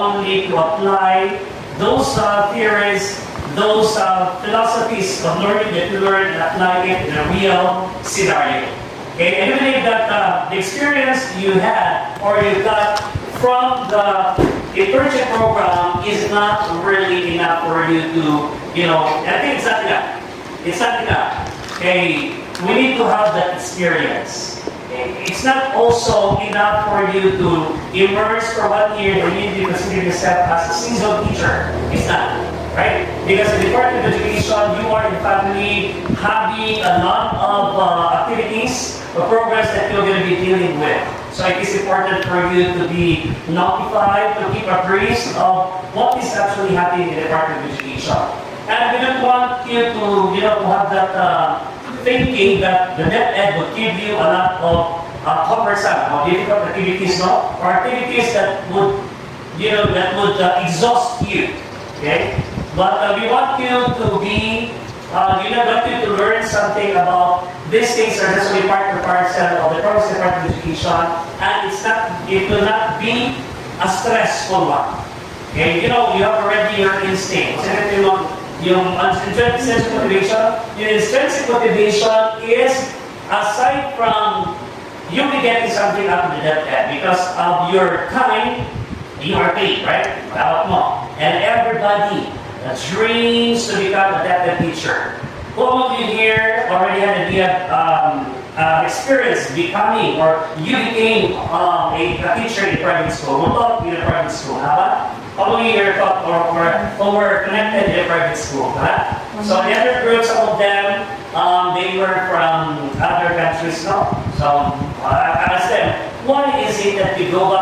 only to apply those theories, those philosophies of learning that you learn and apply it in a real scenario. Okay, and I believe that the experience you had or you got from the internship program is not really enough for you to, I think it's not enough. It's not enough. Okay, we need to have that experience. Okay? It's not also enough for you to immerse for 1 year and you need to consider yourself as a seasoned teacher. It's not. Right? Because in the Department of Education, you are in family having a lot of activities or programs that you're going to be dealing with. So it is important for you to be notified, to keep abreast of what is actually happening in the Department of Education. And we don't want you to have that thinking that the DepEd would give you a lot of cumbersome or difficult activities, no? Or activities that would, exhaust you. Okay? But we want you to be, want you to learn something about these things are necessarily part and parcel of the Province Department of Education, and it will not be a stressful one. Okay? You have already your instinct. Yung intrinsic motivation, yung intrinsic motivation is aside from you be getting something out of the DepEd because of your time, you are paid, right? Tawag mo. And everybody dreams to become a DepEd teacher. Who among you here already had experience becoming or you became a teacher in private school? Who taught you in a private school? How among you here taught or were connected in a private school? So the other group, some of them, they were from other countries, no? So I asked them, why is it that you go back